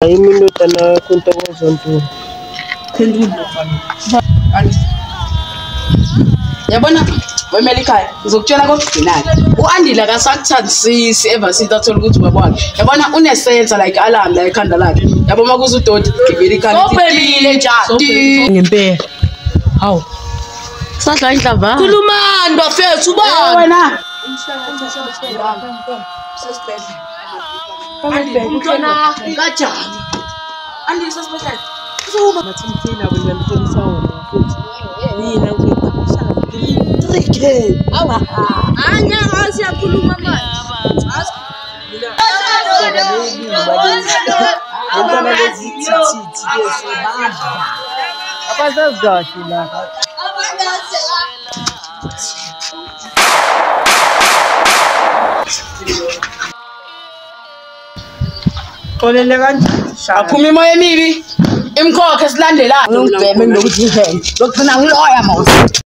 Iminota na kunto kozonto. Yabona weMelikhaya ngizokutshela kokugcinana uAndile akasakuthandisisi ever since athola ukuthi ubabona yabona unesenza like alarm la ekhanda lakhe yabo makuza udoti gibela ikhanda Sophelile njalo Ngempela. hawu sadla indlava khulumani bafethu ubani wena Umntwana kaJama Andile sasibethela Mathimthina abengiyamhlolisa wona futhi. Mina ngizoqhubeka 3K. awa anya siyakhuluma manje Ngibona lezi thithi bese badla. Abasazigashi la. Kolele kanjani? aphuma imoya emibi imkhokhe esilandelayo ngibheme ngokuthi ihele lokugcina ngiloya mawuthi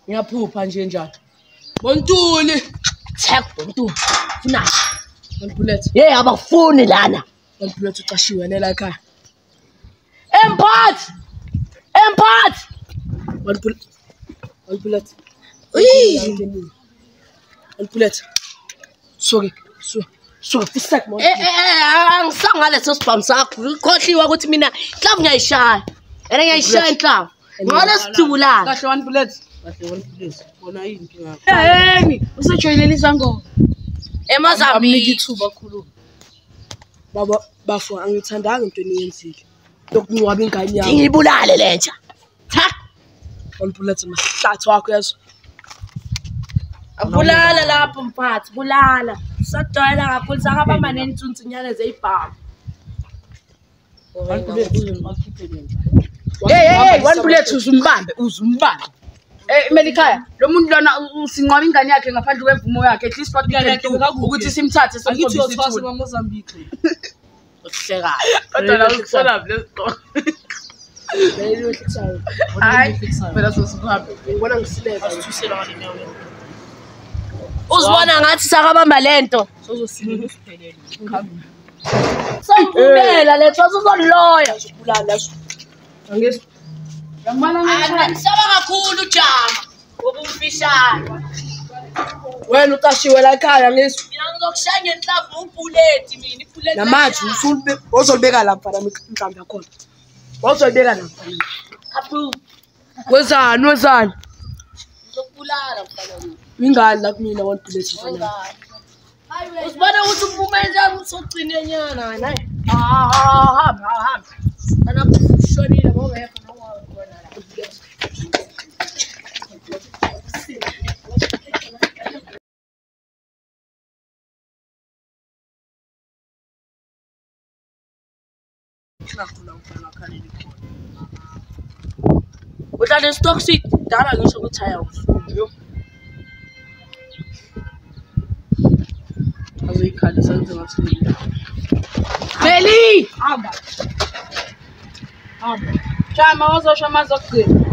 ngiyaphupha nje njalo Bontuli check bontu funa OneBullet abafuni lana OneBullet ucashiwe nela ekhaya emphathi OneBullet OneBullet suke fisek mo angisangaleso sibhamu sakho ukhohliwa ukuthi mina inhlavu ngiyayishaya ngiyayishaya inhlavu ngolesithubulana kahle OneBullet bona yini inkinga hey usejoyinela izangoma eMozambique ithuba khulu baba bafo angithandanga into eniyenzile lokungcwaba ingane yami ngiyibulale lentsha tha OneBullet mahlathi wakho yazo bulala lapho mphathi bulala sadayela kakhulu sakabamba nentsuninyane zeyibhamu hey OneBullet uzumbambe Melikhaya lo muntu lona usinqwaba ingane yakhe ngaphandle kwemvumo yakhe at least ukuthi simthathe ngithothwa eMozambique ukuhleka kodwa la ukufona lesto hayi phela sosihambe ngibona ngisileka asithusela wena nawe uzibona ngathi sakabamba lento sozosibona usiphelele sangivumela letho uzoloya bulala angesi angisaba kakhulu Jama ngoba umfishane wena uqashiwe la ekhaya ngesi mina ngizokushaya ngenhlavu uBullet mina iBullet namanje uzolibeka lapha nami inhlamvu yakhona uzolibeka lapha approve wezani ngizokubulala mfana ingani la kumina OneBullet mfana uzibona ukuthi uphume njani usogcine nyana wena hamba ana kushonile ngokekho nokona la uhlale stock seat dala ngisho ukuthi haya usuku azoyikhali senze ngathini Meli hamba Jama wazosho amazokugcina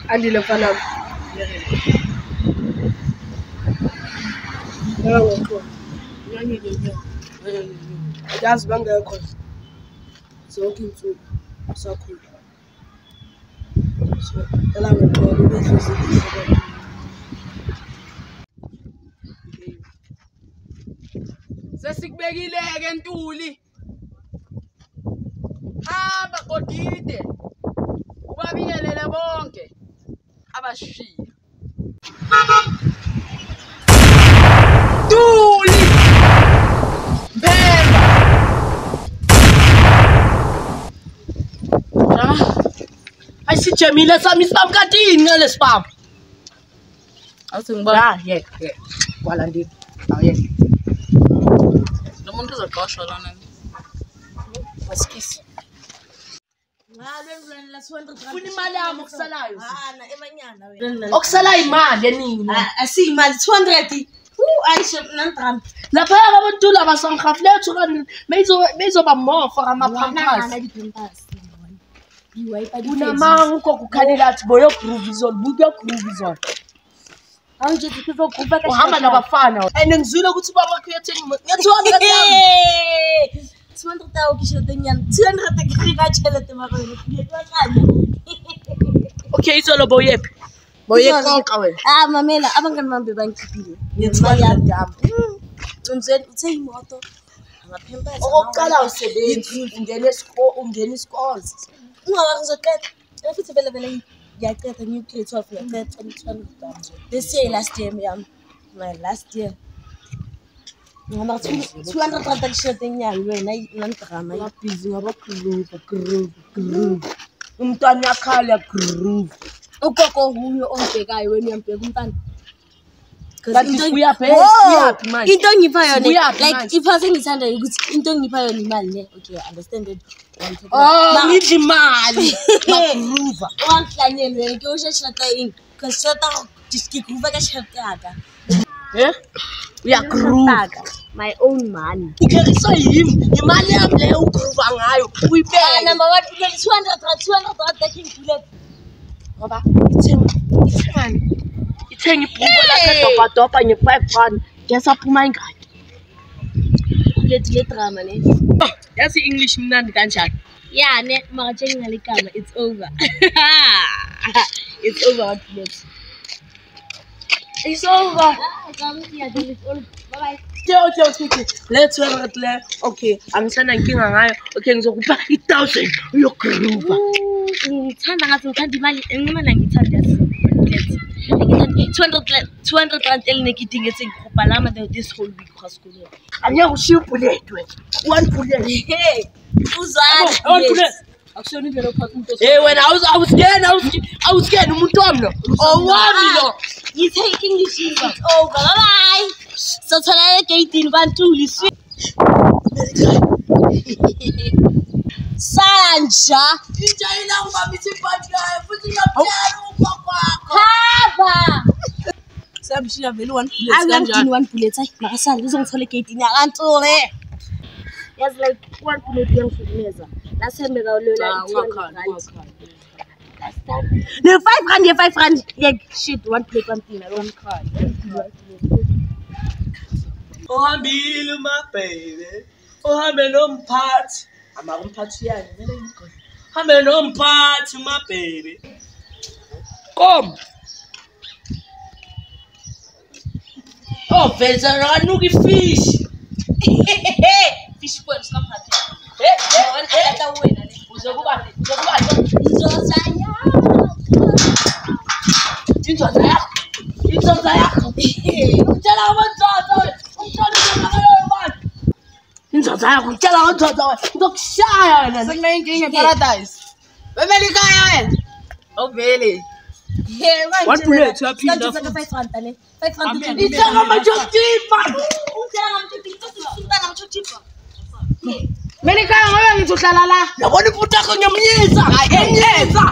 Andile mfana yazi bangekho zonke insuku sakhula so ela ngixola ubedluze sesikubekileke Ntuli hamba kodide ubabingelele bonke abashiya Ntuli Mpemba ayisijemile sami isibam katini ngale sibam Awuthi ngibona. Yeah. Kwala ndini. Awu Lo muntu uzoqoshwa lona. Wasikisi. Funa imali yami okusalayo. Emanyana wena. Okusala imali enini. Asiyimali 200. Ayisho nandrama. Lapha abantu laba sangihaflethu kanti bezoba more for ama-pampers. Unamango kukhalela athi boyo groove zone, buyo groove zone. Angithi kuzogroove uhamba nabafana. And ngizwile ukuthi baba kuyethenga nge-200 yami. 200 ukisho tenyana. 200 kufika chelete makho. Okay, izolo boyephi? Boyekonka wena. Mamela abangani bami bangikhiphile. Ngemali yami. Umzweni uthe imoto. Amaphempers. Okokuqala usebenzi, ungena isikole. Ungawazi uzoqeda. Futhi vele ngiyaqeda new grade 12 ngiyaqeda 2020. This year last year yami. My last year. Ngama 200 rand akishete enyanga wena nandrama. Ngabhizi ngaba groove. Umntwana yakhala groove. Ugogo huyo ongibhekayo wena uyambheka umntana. Kanti uyaphi manje? Into engipha yona like if ngithanda ukuthi into engipha yona imali ne. Okay, I understand it. Ngidla imali. Groove. Wangihlanyela wena ke usheshata in. Kasata diskikuva ka shakaka. Uyagroove. My own money. Ikeriso yimi, imali yami leyo ugroove ngayo. Uyibeka. Number 1 200 rand taking bullet. Ngoba ithenga ibhuku lakhe dopa nge-5 rand. Ngesaphuma ingadi. Le drama ne. Yazi English mnandi kanjani? Yeah, ne makatshela ngaligama it's over. It's over what next? It's over. Bye. Okay. Let's work le. Okay, angisana inkinga ngayo. Okay, ngizokupha 1000 uyogroove. Ngithanda ngathi ngithanda imali engimana ngithanda yasi. 200 rand elinekiti ngethi ngikhupha lama this whole week khoskolo. Angeke ushiye bullet wena. 1 bullet. Hey, uzwana. 1 bullet. Akusona indlela ophatha umuntu. Wena awusikeni umuntu wami lo. Owami lo. You take English is over. Bye. So tholakala gate bantuli sweet. Sanja. Injayina ngibambisa ibhanti layo futhi ngiyaphala ugogo. Haba. Samshiya vele 1 bullet kanjani 1 bullet hayi makasanda uzongithola gate yakantule. Yes like 1 bullet yangifukumeza. Lasembeka ulola 200 rand. No 5 rand like shit 1 plate 1 thing I don't cry. Ohambile my baby. Ohambe nomphathi. Umphathi yani vele ngikho. Hambe nomphathi my baby. Kom. Oh, veza ranuka ifish. Fish boil skaphathe. Wena wena le. Uzokuba. Uzozanya. Inzoza yakho. Utshela abantwana. Inzoza yakho utshela abantwana. Ngizokushaya wena. Sekunenkinga eParadise. Melikhaya wena. Ovele. Hey, 1 bullet uyaphinda. 5 rand ne. 5 rand. Ithenga amajotipa. Melikhaya ngoba ngithi uhlala la. Yabona ifuthi yakho ngiyamnyisa. Ngiyamnyisa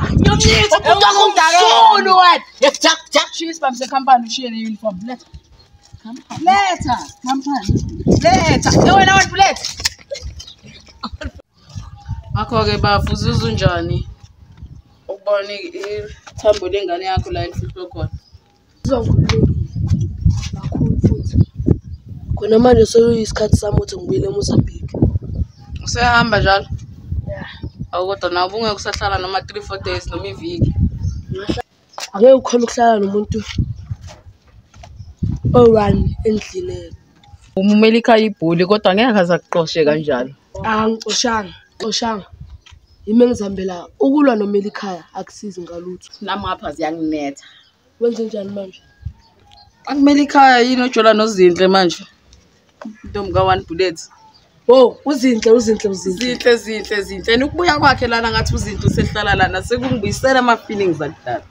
ifuthi yakho Ungumdalo wena. Jack shoes bam secompany ushiye ne uniform. Letha. Wena 1 bullet. Akho ke bafuza uzunjani? Ukubona ithambo lengane yakho la enhlutshwe khona. Uzongikhululekile. Kakhulu futhi. Khona manje soyisikhathi sami ukuthi ngibuyele eMozambique. Usehamba njalo? Yeah. Awukodwa nawe ungeke usahlala noma 3-4 days noma iviki. Angeke ukhona ukuhlala nomuntu o1 endlini. Umelikhaya ibhuli kodwa ngeke azakuqoshe kanjalo. Ngixoshanga. Yimi engizambela ukulwa noMelikhaya akusizi ngalutho. Nami ngapha ziyanginetha. Wenze njani manje? Akumelikhaya yini ojola noZinhle manje? Intombi ka1 bullet. Oh, uzinhle. Zinhle. Ukubuya kwakhe lana ngathi uZinhle usehlala lana sekungibuyisela ama feelings akudala.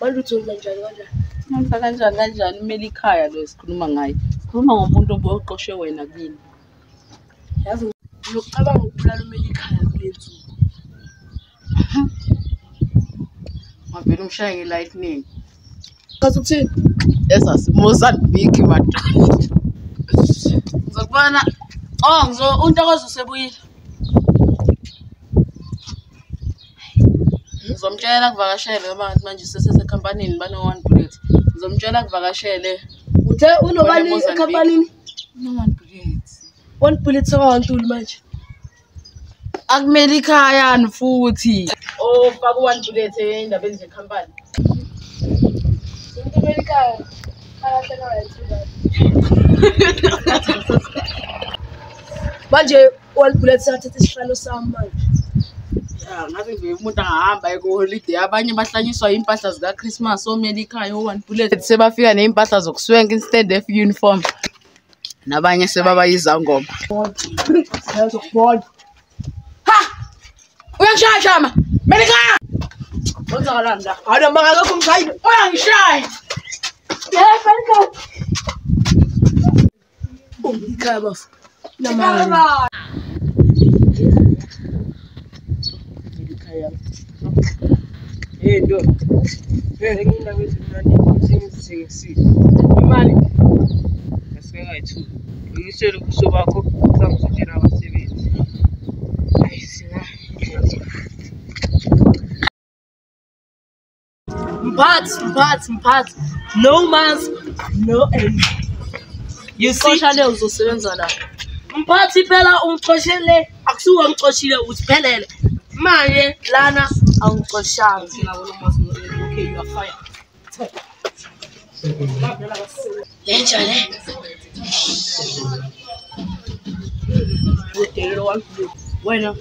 Manje uthonza njani kanjani? Manje kanjani Melikhaya lo sikhuluma ngaye. Sikhuluma ngomuntu oqoshe wena kini. Yazi ngicabanga ukubulala uMelikhaya kulenzu. Mavele umshaye ngelightning. Kathi uthini? Esas Mozambique manje. Ngizokubona untokozo usebuyile. Ngizomtshela kuvakashele ngoba ngathi manje sesesekhampanini bano OneBullet. Ngizomtshela kuvakashele. Uthe unobani ekhampanini? No OneBullet. OneBullet sekawantuli manje. Akumelikhaya futhi. Faka OneBullet endabeni zekhampani. uMelikhaya akahlala wayethuka. Manje OneBullet sathatha isihlalo sami manje. Ya ngathi nje umuntu angahamba eko-holiday abanye bahlanyiswa impahla zika Christmas oMelikhaya OneBullet sebafika neimpahla zokuswenka instead of uniform. Nabanye sebaba yizangoma. Ngiyazokubona. Uyangishaya Jama. Melikhaya. Wenzakalani la? Hayi noma ngakho ngishayile. Uyangishaya. Melikhaya. Melikhaya bafu. Namanga. Ndo. Ngina kwezinani singisi. Imali. Asingayithu. Ngishela kuso bakho sangizotshela abasebenzi. Ayisina. Mphathi. No mask, no end. You see shale uzosebenza la. Mphathi phela ungixoshele akusuka ngixoshile uziphelele. Manje lana awungixoshanga. Okay, you are fired. Yenjani? Wena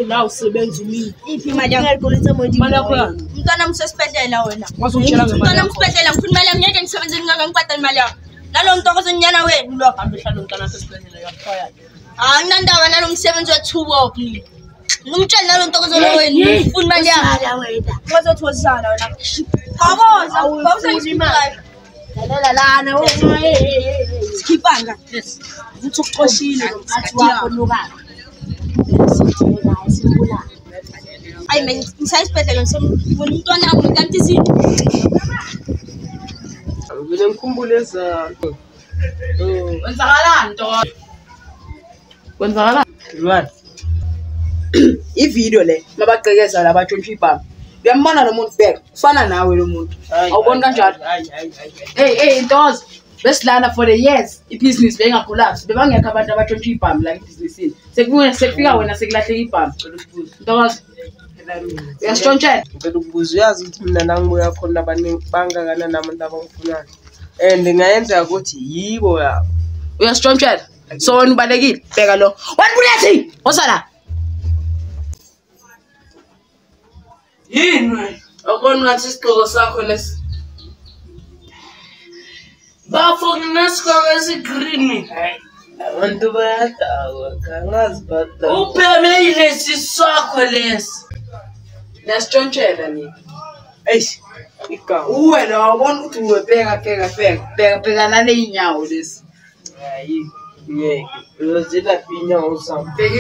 la usebenza umini. Iphi imali yangayikolisa manje? Imali yakho yani? Umntwana msesibhedlela wena. Wasungitshela ngemali Umntwana yakho. msesibhedlela ngifuna imali yami ngeke ngisebenze ngingangibhadala imali yakho. Nalo ntokozo nyana wenu lo. Hambe hlala umntwana sesibhedlela uyafaya. Nginandaba nalo msebenzi wethubo phela. Ngumtshela nalo ntokozo lo wenu ngifuna imali yakho. Ngizotholisana wena. Baboza imali. Lana wena Sikhipanga. yes. Uthi uqoshile nomkhathi wakho nokala. Hayi mina ngisayisibhedlela ngisifuna umntwana wami kanti izinto. Ngile ngikhumbule ezakho. Kwenzakalani nto? Kwenzakalani? Right. Ivideo le mabagqekeza la batshontsha ibhamu. Uyambona lo muntu back. Ufana nawe lo muntu. Awuboni kanjalo? Hey Ntozo. Besilana for the years ibusiness bengakholaps bebangekho abantu abatshontsha ibhamu la ebusinessini sekufika wena sekulahleka ibhamu Ntozo uyasitshontshela Ngicela ukubuza uyazi ukuthi mina nangibuya khona abaningi bangakanani nabantu abangifunayo. And ngayenza ukuthi yibo yabo. uyasitshontshela so wena ubalekile bheka lo OneBullet osala Yini? akona ngathi isigqoko sakho lesi Bafo nginasigqoko esigreen. Abantu bayadawa kangazi bada. Upheme ilesi sakho lesi. uyasitshontshela nini Eish. Ikaw. wena wabona ukuthi bheka nale inyawo lesi Hayi. Ngeke. Uzila pinya usam. bheka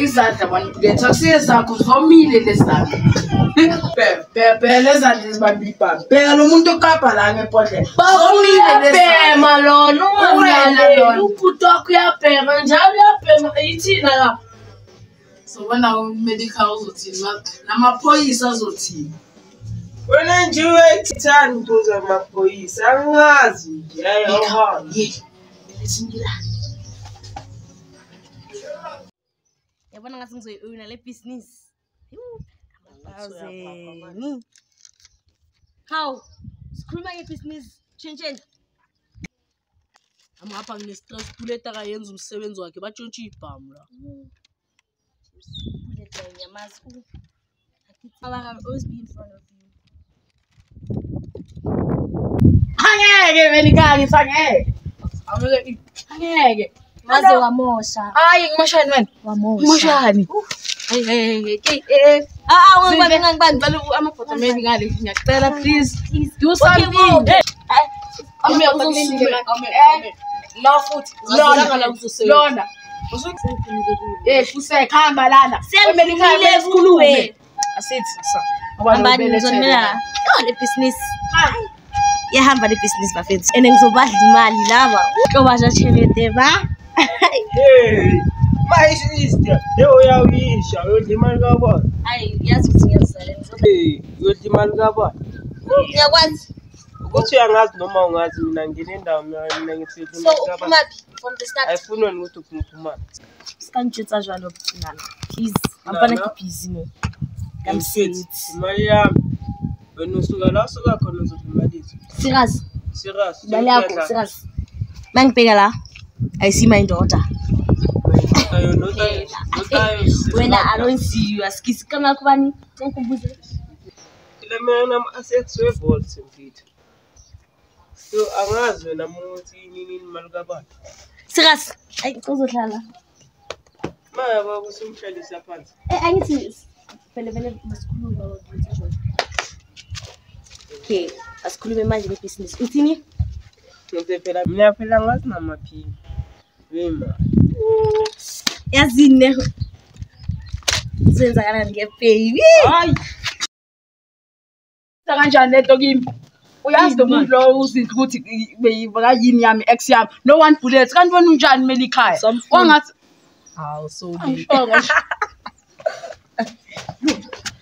izandla OneBullet akusiye zakho zomile lezandla bheka lezandla ezibambile ibhamu bheka lo muntu okapa la ngepodlela zomile Uyabhema lona Wena lona. ubhuti wakho uyabhema njalo uyabhema yithina la. sobona uMelikhaya uzothini namaphoyisa azothini Wena nje uyayithanda ukuza amaphoyisa angazi nje ayahamba. Yabona ngathi ngizoyona le business. Amazeni. How? Sikhuluma ngebusiness change. Amapha nginestress bullet akayenza umsebenzi wakhe batshontsha ibhamu la. Bullet yamazi. I will always be in front of you. angeke Melikhaya angeke Waze wamosha. hayi ngimoshani wena Wamosha. ngimoshani Hey. Amaphoto maybe ngale ngiyacela please do something. No futhi. Lona. Usekuhamba lana. Melikhaya sikhulume. Asithi Ambani ngizonimela le business. Yahamba le business bafethu. Ene ngizobadla imali laba. Ukobasha chelete ba. Hey. Sister, uyawuyisha uyodla imali kabona. Hayi yazi ukuthi ngiyazala Uyodla imali kabona. ngiyakwazi. Ukuthi uyangazi noma ungazi mina ngine indawo mina ngithi So umapi from the start. ayifuni wena ukuthi uphuma. Sikanjutsa jalo bucingana. Please, ampana ke busy mo. Kamsithi imali yami. Wena usuka la usuka khona uzokumalisa. Serious. Imali yakho serious. Mangibheka la. I see my daughter. When I don't see you, askisi kama kubani ngikubuze. Le mina asexwe volts mfethu. So angazi wena muthi nini imali kabani. Serious. Ay uzohlala. Maya baba usimhlalisa phansi. Angithi vele basikhuluma ukuthi nje. Okay, asikhulume manje ngebusiness. Uthini? Ngithe phela mina phela ngazi namaphini. Wema. Yazine. Senzakala ngebaby. hayi kanjani lento kimi uyazi umuntu lo uzinhle ukuthi beyivakayini yami ex yami no one bullet kanti wena unjani Melikhaya wangathi Hawu so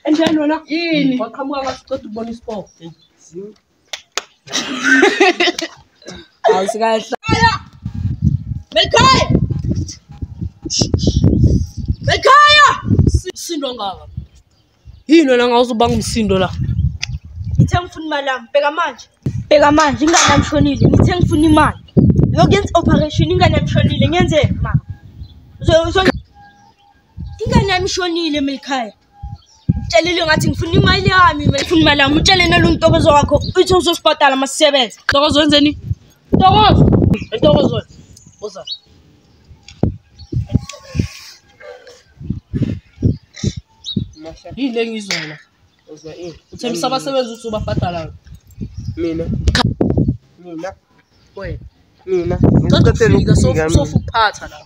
enjani wena yini waqhamuka ngasicela ukubona isipho. awusikahle Melikhaya Sindo ngaka. Yini wena ngawuzobanga umsindo la? Ngithe ngifuna imali yami. Bheka manje ingane yamshonile. Ngithe ngifuna imali. Yokuyenza operation ingane yamshonile ngenze mama. Ingane yamshonile Melikhaya. Utshelile ngathi ngifuna imali yami, ngifuna imali yami. Utshele naluntokozo wakho uthi uzosibhadala masisebenza. Ntokozo wenzeni? Ntokozo. Boza. Yile ngizona. Uzwa ini? Uthembisa abasebenzi ukuthi ubabhadala. Mina. Wena. Mina. Ngicela sofuphatha la.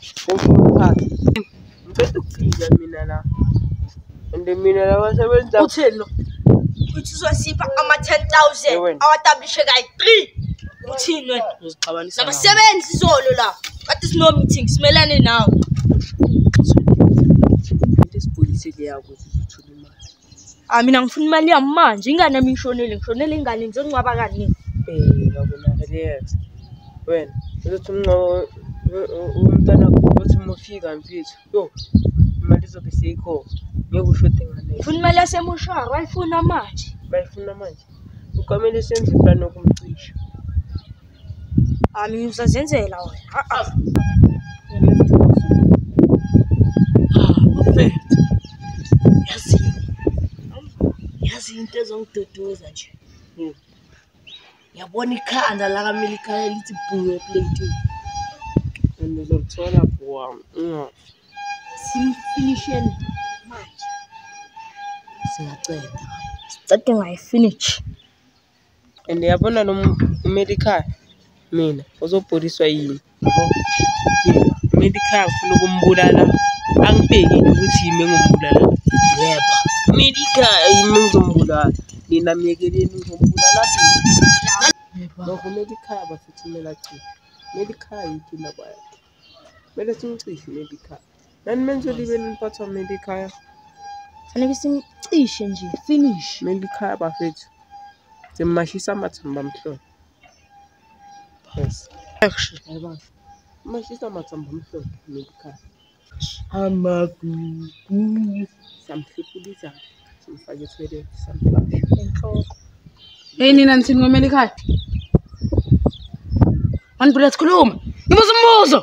Ngicela ukufika mina la. Ende mina la basebenza. Utheni lo? Uthi uzosipha ama 10,000 awatablishe kayi 3. Uthini wena? Uzixabanisa. Nabasebenzi izolo la. But is no meeting. Simelane nawe. Isibulisi liyako ukuthi imali. Mina ngifuna imali yami manje. Ingane yami ngishonele ingane ngizongcwaba kanini. Ngabona relax. Wena uzothi umntana uthi mufika mfethu. Yo. Imali izobe seyikho. Ngeke ushode ngane. Ngifuna imali yasemoshwari, ayifuna manje. Bayifuna manje. Ukamele senze plan okumcisha. Mina usazenzela wena. Perfect. Yazi into ezongidodoza nje. Yabona ikhanda la kaMelikhaya lithi bhuwe plate. Ngizothola bhuwa. Simfinisheni manje. Siyaceda. Sicede ngayifinish. And yabona lo Melikhaya mina uzobhodiswa yini? Melikhaya ufuna ukumbulala. Angibheki ukuthi yimi engimbulala. Yebo. Melikhaya yimi engizombulala. Nina miyekeleni ngizombulala phi? Lokho Melikhaya bafuthumela chi. Melikhaya ikinda baya. Mele simcishe Melikhaya. Nani menzo libe niphatha Melikhaya. Fanele simcishe nje finish. Melikhaya bafethu. Simashisa amathamba amhlophe. Yes. Action. Yebo. Mashisa amathamba amhlophe Melikhaya. Amagugu. Samhliphulisa. Simfake ethwele samflash. Enhloko. hey nina nithini ngoMelikhaya OneBullet khuluma ngibuza umbuzo